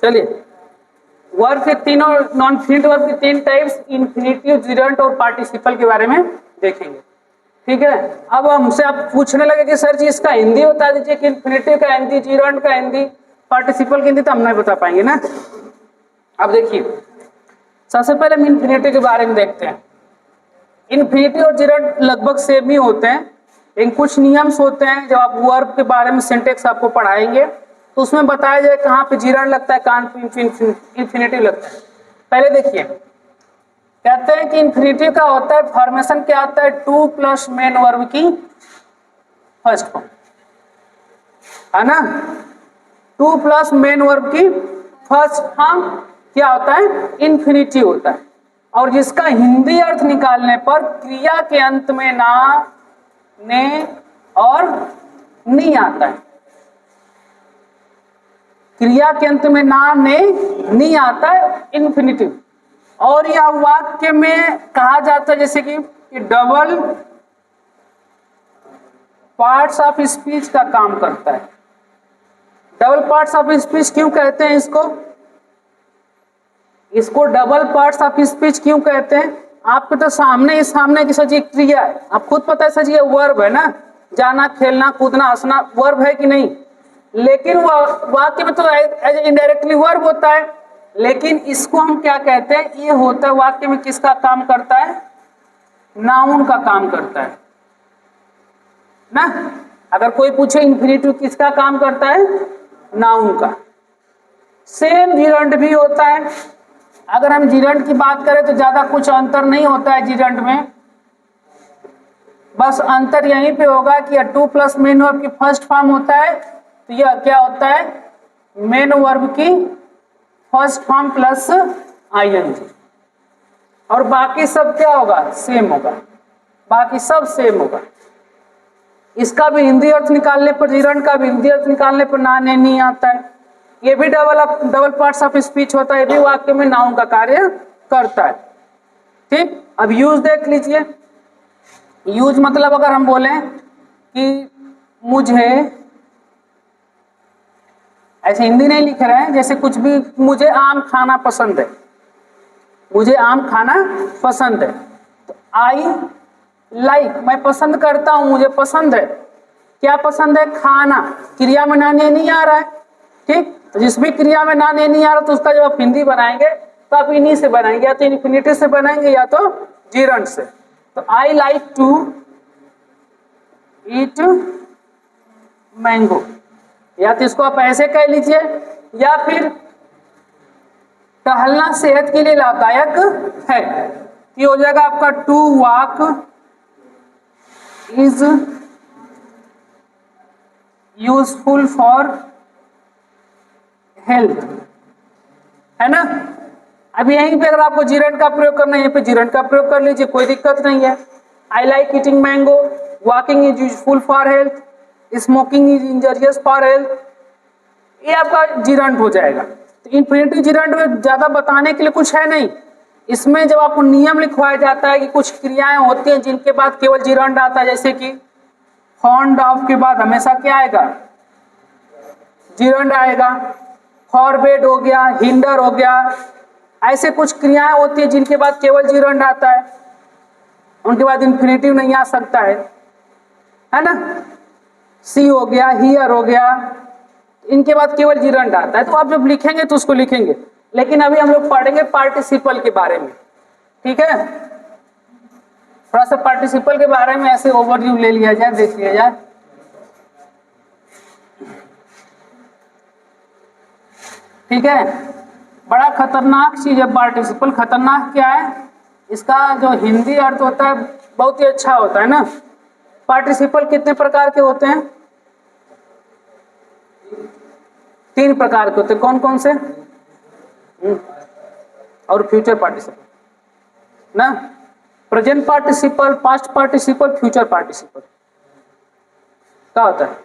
चलिए, वर्ब के तीनों नॉन इन्फिनिटिव वर्ब के 3 टाइप्स इन्फिनिटिव, जिरंट और पार्टिसिपल के बारे में देखेंगे। ठीक है, अब हमसे आप पूछने लगे कि सर जी इसका हिंदी बता दीजिए कि इन्फिनिटिव का हिंदी, जिरंट का हिंदी, पार्टिसिपल का हिंदी, तो हम नहीं बता पाएंगे ना। अब देखिए, सबसे पहले हम इन्फिनिटिव के बारे में देखते हैं। इन्फिनिटिव और जिरंट लगभग सेम ही होते हैं, लेकिन कुछ नियम्स होते हैं। जब आप वर्ब के बारे में सिंटेक्स आपको पढ़ाएंगे तो उसमें बताया जाए कहाँ पे जिरंट लगता है, कहाँ पे इन्फिनिटिव लगता है। पहले देखिए, कहते हैं कि इन्फिनिटिव का होता है फॉर्मेशन क्या होता है, 2 प्लस मेन वर्ब की फर्स्ट फॉर्म, है ना। 2 प्लस मेन वर्ब की फर्स्ट फॉर्म क्या होता है, इन्फिनिटिव होता है। और जिसका हिंदी अर्थ निकालने पर क्रिया के अंत में ना, ने और नी आता है। क्रिया के अंत में ना, ने, नी आता है, इन्फिनिटिव। और यह वाक्य में कहा जाता है जैसे कि डबल पार्ट्स ऑफ स्पीच का काम करता है। डबल पार्ट्स ऑफ स्पीच क्यों कहते हैं इसको डबल पार्ट्स ऑफ स्पीच क्यों कहते हैं? आपके तो सामने की सजी क्रिया है, आप खुद पता है सजी ये वर्ब है ना, जाना, खेलना, कूदना, हंसना वर्ब है कि नहीं, लेकिन वाक्य में तो एज इनडायरेक्टली वर्ब होता है। लेकिन इसको हम क्या कहते हैं, ये होता है वाक्य में किसका काम करता है, नाउन का काम करता है ना। अगर कोई पूछे इन्फिनिटिव किसका काम करता है, नाउन का। सेम जिरंट भी होता है। अगर हम जिरंट की बात करें तो ज्यादा कुछ अंतर नहीं होता है जिरंट में, बस अंतर यहीं पे होगा कि 2 प्लस मेन वर्ब की फर्स्ट फॉर्म होता है, तो यह क्या होता है, मेन वर्ब की फर्स्ट फॉर्म प्लस आईएनजी। और बाकी सब क्या होगा, सेम होगा, बाकी सब सेम होगा। इसका भी हिंदी अर्थ निकालने पर, जिरंट का भी हिंदी अर्थ निकालने पर ना, ने, नहीं आता है। ये भी डबल पार्ट्स ऑफ स्पीच होता है, ये भी वाक्य में नाउन का कार्य करता है। ठीक, अब यूज देख लीजिए। यूज मतलब अगर हम बोले कि मुझे, ऐसे हिंदी नहीं लिख रहे हैं, जैसे कुछ भी, मुझे आम खाना पसंद है, मुझे आम खाना पसंद है, तो आई लाइक, मैं पसंद करता हूं, मुझे पसंद है। क्या पसंद है, खाना। क्रिया में ना, ने नहीं आ रहा है। ठीक, तो जिस भी क्रिया में ना, ने नहीं आ रहा तो उसका जब आप हिंदी बनाएंगे तो आप इन्हीं से बनाएंगे, या तो इन्फिनिटिव से बनाएंगे या तो जिरंट से। तो I like to eat mango, या तो इसको आप ऐसे कह लीजिए, या फिर टहलना सेहत के लिए लाभदायक है, ये हो जाएगा आपका to walk is useful for health, है ना। अब यहीं पे अगर आपको जिरंट का प्रयोग करना है, यहीं पे जिरंट का प्रयोग कर लीजिए, कोई दिक्कत नहीं है। I like eating mango, walking is useful for health, smoking is injurious for health, ये आपका जिरंट हो जाएगा। तो इन्फिनिटिव जिरंट में ज्यादा बताने के लिए कुछ है नहीं। इसमें जब आपको नियम लिखवाया जाता है कि कुछ क्रियाएं होती हैं जिनके बाद केवल जिरंट आता है, जैसे कि फॉन्ड ऑफ के बाद हमेशा क्या आएगा, जिरंट आएगा। फॉरबेड हो गया, हिंडर हो गया, ऐसे कुछ क्रियाएं होती हैं जिनके बाद केवल जिरंट आता है, उनके बाद इन्फिनिटिव नहीं आ सकता है ना। सी हो गया, हियर हो गया, इनके बाद केवल जिरंट आता है। तो आप जब लिखेंगे तो उसको लिखेंगे, लेकिन अभी हम लोग पढ़ेंगे पार्टिसिपल के बारे में। ठीक है, थोड़ा सा पार्टिसिपल के बारे में ऐसे ओवरव्यू ले लिया जाए, देख लिया जाए। ठीक है, बड़ा खतरनाक चीज है पार्टिसिपल। खतरनाक क्या है, इसका जो हिंदी अर्थ होता है बहुत ही अच्छा होता है ना। पार्टिसिपल कितने प्रकार के होते हैं, 3 प्रकार के होते हैं। कौन कौन से, और फ्यूचर पार्टिसिपल ना, present participle, past participle, future participle. क्या होता है,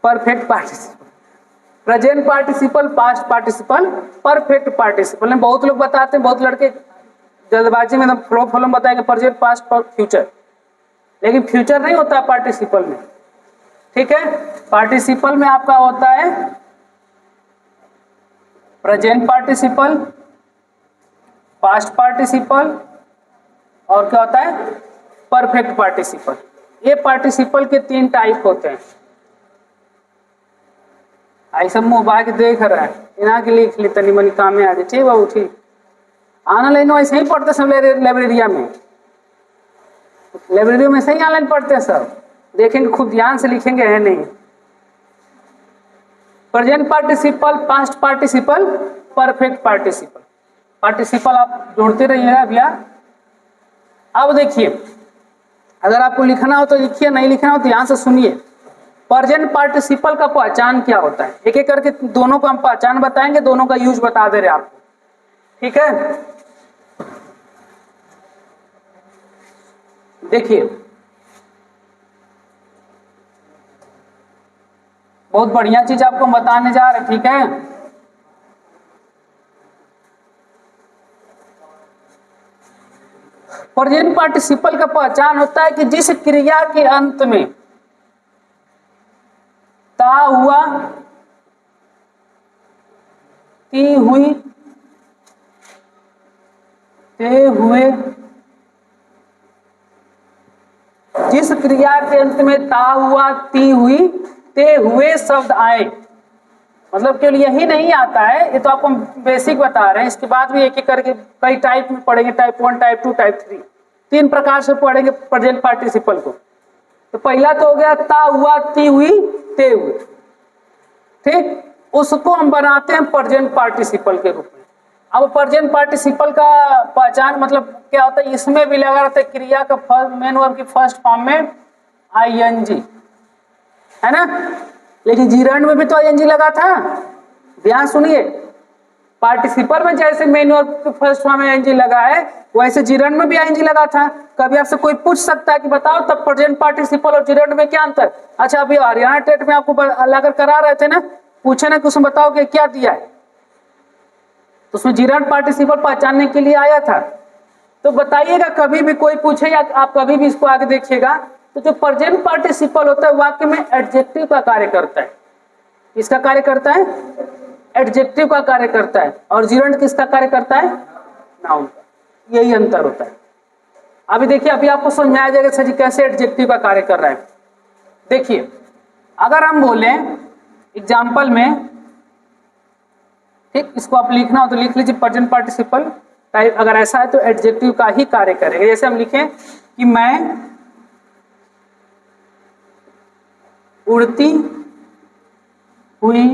perfect participle, present participle, past participle, perfect participle. बहुत लोग बताते हैं, बहुत लड़के जल्दबाजी में फ्लो फॉलो बताएंगे प्रेजेंट, पास्ट, फ्यूचर, लेकिन फ्यूचर नहीं होता पार्टिसिपल में। ठीक है, पार्टिसिपल में आपका होता है प्रेजेंट पार्टिसिपल, पास्ट पार्टिसिपल और क्या होता है परफेक्ट पार्टिसिपल। ये पार्टिसिपल के 3 टाइप होते हैं। आई सब मोबाइल देख रहा है इना के लिख ली तनी मनी काम में आ जाए। ठीक बाबू ठीक, ऑनलाइन वैसे ही पढ़ते सब लाइब्रेरिया में, लाइब्रेरी में सही ऑनलाइन पढ़ते हैं सब, देखेंगे खूब ध्यान से लिखेंगे है नहीं। Present participle, past participle, perfect participle. Participle आप जोड़ते रहिएगा भैया। अब देखिए अगर आपको लिखना हो तो लिखिए, नहीं लिखना हो तो ध्यान से सुनिए। प्रेजेंट पार्टिसिपल का पहचान क्या होता है, एक एक करके दोनों का हम पहचान बताएंगे, दोनों का यूज बता दे रहे आपको, ठीक है। देखिए बहुत बढ़िया चीज आपको बताने जा रहे हैं, ठीक है। प्रेजेंट पार्टिसिपल का पहचान होता है कि जिस क्रिया के अंत में ता हुआ, ती हुई, ते हुए, जिस क्रिया के अंत में ता हुआ, ती हुई, ते हुए शब्द आए। मतलब केवल यही नहीं आता है, ये तो आपको बेसिक बता रहे हैं, इसके बाद भी एक एक करके कई टाइप में पढ़ेंगे, टाइप 1, टाइप 2, टाइप 3, 3 प्रकार से पढ़ेंगे प्रेजेंट पार्टिसिपल को। तो पहला तो हो गया ता हुआ, ती हुई, ते हुए, ठीक, उसको हम बनाते हैं प्रेजेंट पार्टिसिपल के रूप में। अब प्रेजेंट पार्टिसिपल का पहचान मतलब क्या होता है, इसमें भी लगा रहता है क्रिया का फर्स्ट मेन वर्ब की फर्स्ट फॉर्म में आईएनजी, है ना। लेकिन जीरंड में भी तो आईएनजी लगा था, ध्यान सुनिए। पार्टिसिपल में जैसे मेन वर्ब की फर्स्ट फॉर्म में आईएनजी लगा है, वैसे जीरंड में भी आईएनजी लगा था। कभी आपसे कोई पूछ सकता है कि बताओ तब प्रेजेंट पार्टिसिपल और जीरंड में क्या अंतर। अच्छा अभी हरियाणा टेट में आपको लाकर करा रहे थे ना, पूछे ना कि उसमें बताओ कि क्या दिया है, तो उसमें जीरंड पार्टिसिपल पहचानने के लिए आया था। तो बताइएगा कभी भी कोई पूछे या आप कभी भी इसको आगे देखिएगा, तो जो प्रेजेंट पार्टिसिपल होता है वाक्य में एडजेक्टिव का कार्य करता है। किसका कार्य करता है, एडजेक्टिव का कार्य करता है। और जीरंड किसका कार्य करता है, नाउन का। यही अंतर होता है। अभी देखिए अभी आपको समझ में आ जाएगा सर जी कैसे एडजेक्टिव का कार्य कर रहा है। देखिए अगर हम बोले एग्जाम्पल में, ठीक, इसको आप लिखना हो तो लिख लीजिए प्रेजेंट पार्टिसिपल टाइप, अगर ऐसा है तो एडजेक्टिव का ही कार्य करेगा। जैसे हम लिखें कि मैं उड़ती हुई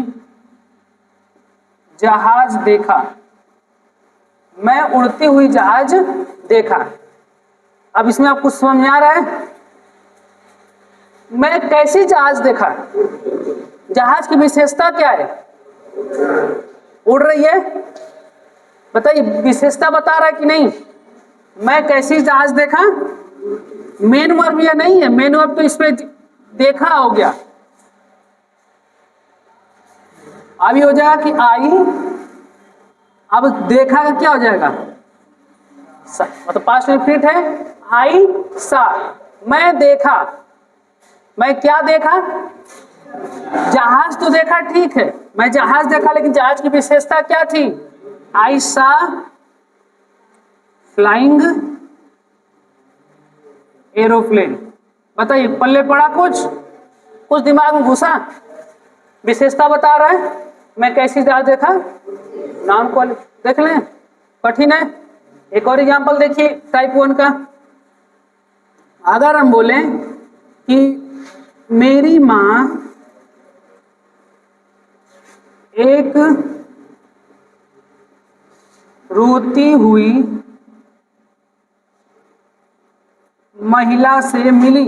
जहाज देखा, मैं उड़ती हुई जहाज देखा। अब इसमें आपको समझ में आ रहा है, मैं कैसी जहाज देखा, जहाज की विशेषता क्या है, उड़ रही है, बताइए विशेषता बता रहा है कि नहीं। मैं कैसी जहाज देखा, मेन वर्ब या नहीं है, मेन वर्ब तो इस पे देखा हो गया। अभी हो जाएगा कि आई, अब देखा का क्या हो जाएगा, मतलब पास्ट में फिट है, आई सा, मैं देखा, मैं क्या देखा, जहाज तो देखा, ठीक है मैं जहाज देखा, लेकिन जहाज की विशेषता क्या थी, आई सा फ्लाइंग एरोप्लेन। बताइए पल्ले पड़ा, कुछ दिमाग में घुसा, विशेषता बता रहा है, मैं कैसी जहाज देखा, नाम को देख लें, कठिन है। एक और एग्जांपल देखिए टाइप 1 का, अगर हम बोलें कि मेरी माँ एक रोती हुई महिला से मिली,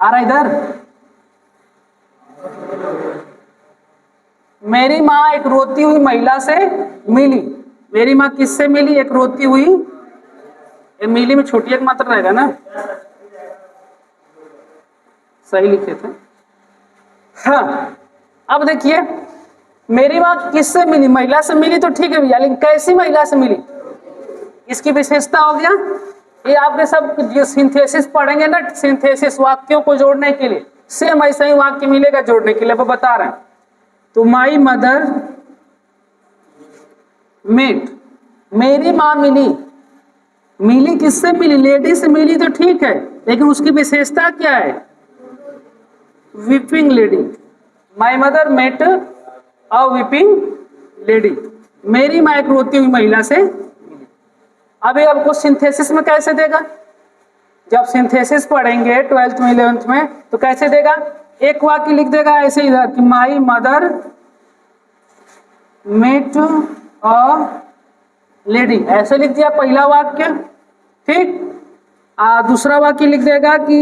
आ रहा इधर, मेरी माँ एक रोती हुई महिला से मिली। मेरी माँ किससे मिली, एक रोती हुई, ये मिली में छोटी एक मात्रा रहेगा ना, सही लिखे थे। हाँ अब देखिए मेरी माँ किससे मिली, महिला से मिली तो ठीक है भैया, लेकिन कैसी महिला से मिली, इसकी विशेषता हो गया। ये आपने सब जो सिंथेसिस पढ़ेंगे ना, सिंथेसिस वाक्यों को जोड़ने के लिए, सेम ऐसा ही वाक्य मिलेगा जोड़ने के लिए, अब बता रहे हैं। तो माई मदर मेट, मेरी माँ मिली, मिली किससे मिली, लेडी से मिली तो ठीक है, लेकिन उसकी विशेषता क्या है, weeping lady. My mother met a weeping lady, मेरी माँ एक रोती हुई महिला से मिली। अभी आपको सिंथेसिस में कैसे देगा, जब सिंथेसिस पढ़ेंगे 12th में 11th में तो कैसे देगा, एक वाक्य लिख देगा ऐसे इधर कि my mother met a lady, ऐसे लिख दिया पहला वाक्य, ठीक। दूसरा वाक्य लिख देगा कि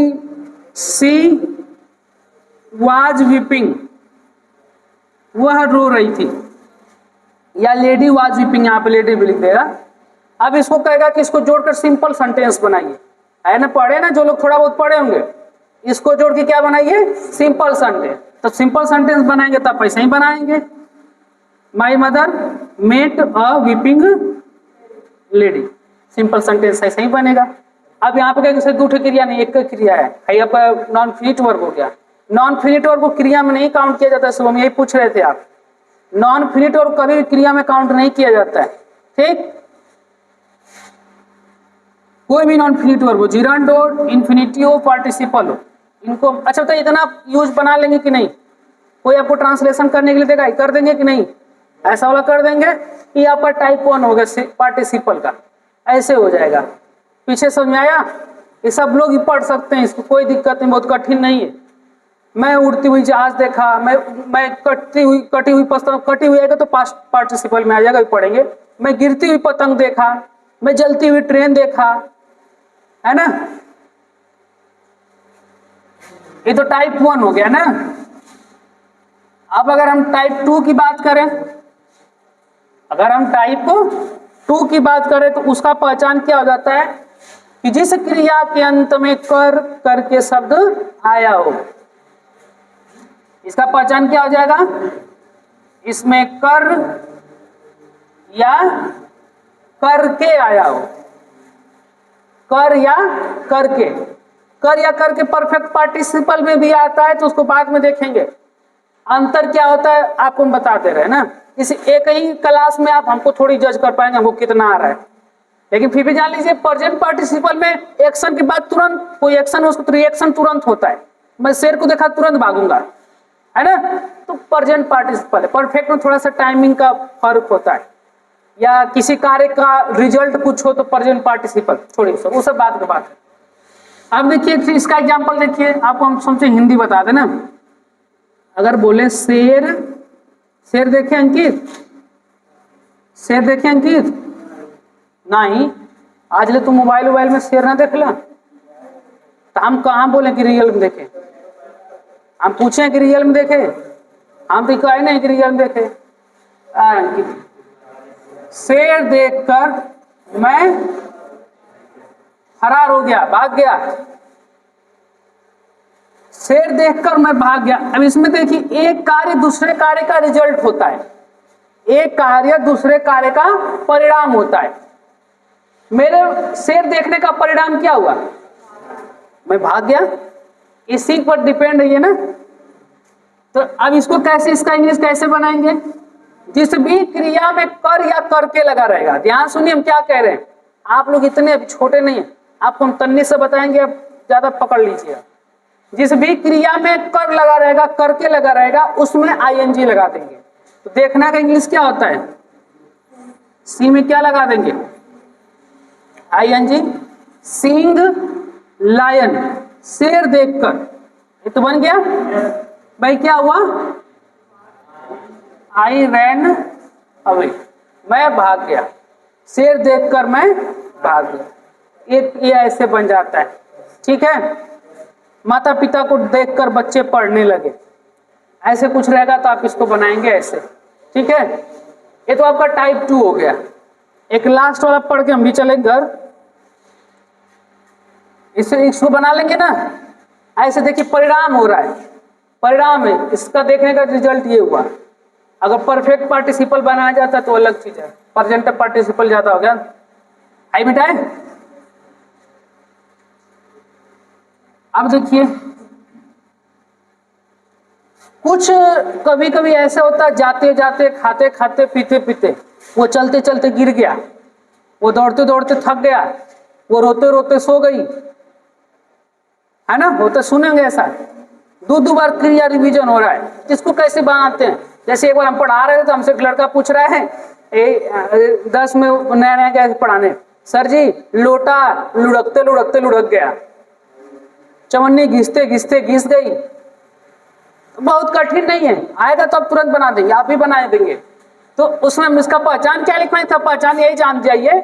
सी वाज वीपिंग, वह रो रही थी, या लेडी वाज वीपिंग, यहाँ पे लेडी भी लिख देगा। अब इसको कहेगा कि इसको जोड़कर सिंपल सेंटेंस बनाइए, है ना, पढ़े ना जो लोग थोड़ा बहुत पढ़े होंगे, इसको जोड़ के क्या बनाइए, सिंपल सेंटेंस। तो सिंपल सेंटेंस बनाएंगे तब ऐसे ही बनाएंगे, my mother met a weeping lady, simple sentence ऐसे ही बनेगा। अब यहाँ पे क्या दो क्रिया नहीं, एक क्रिया है, यहाँ पर नॉन फिनिट वर्ब हो गया। नॉन फिनिट वर्ब को क्रिया में नहीं काउंट किया जाता है, सुबह में यही पूछ रहे थे आप, नॉन फिनिट वर्ब कभी भी क्रिया में काउंट नहीं किया जाता है, ठीक। कोई भी नॉन फिनिट वर्ब हो, जिरंड हो, इन्फिनिटिव हो, पार्टिसिपल हो, इनको अच्छा तो इतना यूज बना लेंगे कि नहीं, कोई आपको ट्रांसलेशन करने के लिए देगा, कर देंगे कि नहीं, ऐसा वाला कर देंगे। ये आपका टाइप 1 हो गया पार्टिसिपल का, ऐसे हो जाएगा। पीछे समझ में आया, ये सब लोग ही पढ़ सकते हैं, इसको कोई दिक्कत नहीं, बहुत कठिन नहीं है। मैं उड़ती हुई जहाज देखा, मैं कटी हुई पतंग, कटी हुई आएगा तो पास्ट पार्टिसिपल में आ जाएगा, पढ़ेंगे। मैं गिरती हुई पतंग देखा, मैं जलती हुई ट्रेन देखा, है ना, ये तो टाइप 1 हो गया ना। अब अगर हम टाइप 2 की बात करें, अगर हम टाइप 2 की बात करें तो उसका पहचान क्या हो जाता है कि जिस क्रिया के अंत में कर करके शब्द आया हो, इसका पहचान क्या हो जाएगा, इसमें कर या करके आया हो, कर या करके, कर या करके परफेक्ट पार्टिसिपल में भी आता है, तो उसको बाद में देखेंगे। अंतर क्या होता है आपको हम बताते रहे ना, इस एक ही क्लास में आप हमको थोड़ी जज कर पाएंगे हमको कितना आ रहा है, लेकिन फिर भी जान लीजिए प्रेजेंट पार्टिसिपल में एक्शन के बाद तुरंत कोई एक्शन हो, उसको रिएक्शन तुरंत होता है। मैं शेर को देखा तुरंत भागूंगा, है ना, तो प्रेजेंट पार्टिसिपल है। परफेक्ट में थोड़ा सा टाइमिंग का फर्क होता है, या किसी कार्य का रिजल्ट कुछ हो तो प्रेजेंट पार्टिसिपल, छोड़िए वो सब बात की बात है। अब देखिए इसका एग्जांपल देखिए, आपको हम समझे हिंदी बता देना। अगर बोले शेर, शेर देखे अंकित, शेर देखे अंकित, नहीं आज ले तुम मोबाइल में शेर ना देख ला, तो हम कहाँ बोले कि रियल में देखे, हम पूछे कि रियल में देखे, हम तो कहे नहीं कि रियल में देखे। अंकित शेर देखकर मैं फरार हो गया, भाग गया, शेर देखकर मैं भाग गया। अब इसमें देखिए एक कार्य दूसरे कार्य का रिजल्ट होता है, एक कार्य दूसरे कार्य का परिणाम होता है। मेरे शेर देखने का परिणाम क्या हुआ, मैं भाग गया, इसी पर डिपेंड है ये ना। तो अब इसको कैसे, इसका इंग्लिश कैसे बनाएंगे, जिस भी क्रिया में कर या करके लगा रहेगा। ध्यान सुनिए हम क्या कह रहे हैं, आप लोग इतने छोटे नहीं है, आपको हम तन्नी से बताएंगे, आप ज्यादा पकड़ लीजिएगा। जिस भी क्रिया में कर लगा रहेगा, करके लगा रहेगा, उसमें आईएनजी लगा देंगे। तो देखना का इंग्लिश क्या होता है, सी में क्या लगा देंगे, आईएनजी। सींग लायन, शेर देखकर, ये तो बन गया भाई, क्या हुआ, आई रैन अवे, मैं भाग गया, शेर देखकर मैं भाग गया, ये ऐसे बन जाता है, ठीक है। माता पिता को देखकर बच्चे पढ़ने लगे, ऐसे कुछ रहेगा तो आप इसको बनाएंगे ऐसे, ठीक है। ये तो आपका टाइप 2 हो गया। एक लास्ट वाला पढ़ के हम भी चलेंगे घर, इसको बना लेंगे ना। ऐसे देखिए परिणाम हो रहा है, परिणाम है, इसका देखने का रिजल्ट ये हुआ। अगर परफेक्ट पार्टिसिपल बनाया जाता तो अलग चीज है, प्रेजेंट पार्टिसिपल ज्यादा हो गया। आई बेटा, अब देखिए कुछ कभी कभी ऐसा होता है, जाते जाते, खाते खाते, पीते पीते, वो चलते चलते गिर गया, वो दौड़ते दौड़ते थक गया, वो रोते रोते सो गई, है ना, होता सुनेंगे ऐसा। दो बार क्रिया रिवीजन हो रहा है। इसको कैसे बनाते हैं? जैसे एक बार हम पढ़ा रहे थे तो हमसे एक लड़का पूछ रहा है 10 में नया नया क्या पढ़ाने, सर जी लोटा लुढ़कते लुढ़कते लुढ़क गया, चवन्नी घिसते घिसते घिस गई। बहुत कठिन नहीं है, आएगा तो आप तुरंत बना देंगे, आप भी बना देंगे। तो उसमें इसका पहचान क्या लिखना था? पहचान यही जान जाइए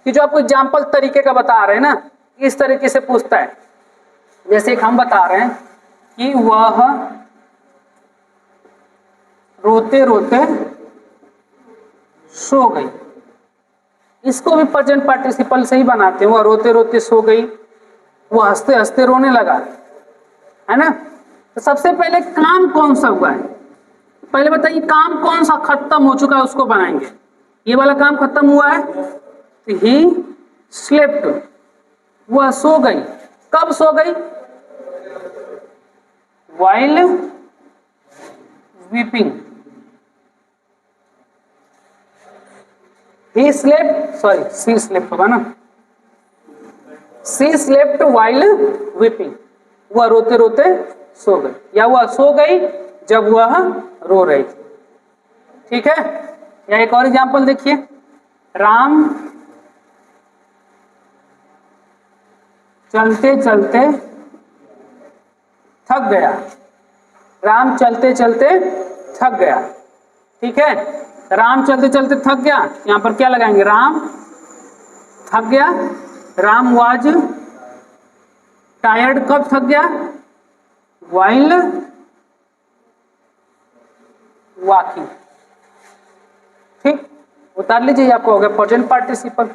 कि जो आपको एग्जाम्पल तरीके का बता रहे हैं ना, इस तरीके से पूछता है। जैसे हम बता रहे हैं कि वह रोते रोते सो गई, इसको भी प्रेजेंट पार्टिसिपल से ही बनाते हैं। वह रोते रोते सो गई, वो हंसते हंसते रोने लगा, है ना। तो सबसे पहले काम कौन सा हुआ है, पहले बताइए काम कौन सा खत्म हो चुका है उसको बनाएंगे। ये वाला काम खत्म हुआ है, तो ही स्लेप्ट, वह सो गई। कब सो गई? While weeping. He slept, sorry she slept होगा ना, सी स्लेप्ट व्हाइल वीपिंग। वह रोते रोते सो गई, या वह सो गई जब वह रो रही थी। ठीक है। या एक और एग्जांपल देखिए, राम चलते चलते थक गया। राम चलते चलते थक गया। ठीक है, राम चलते चलते थक गया, यहां पर क्या लगाएंगे? राम थक गया। राम वाज टायर्ड, कब थक गया? While walking. ठीक, उतार लीजिए, आपको हो गया प्रेजेंट पार्टिसिपल।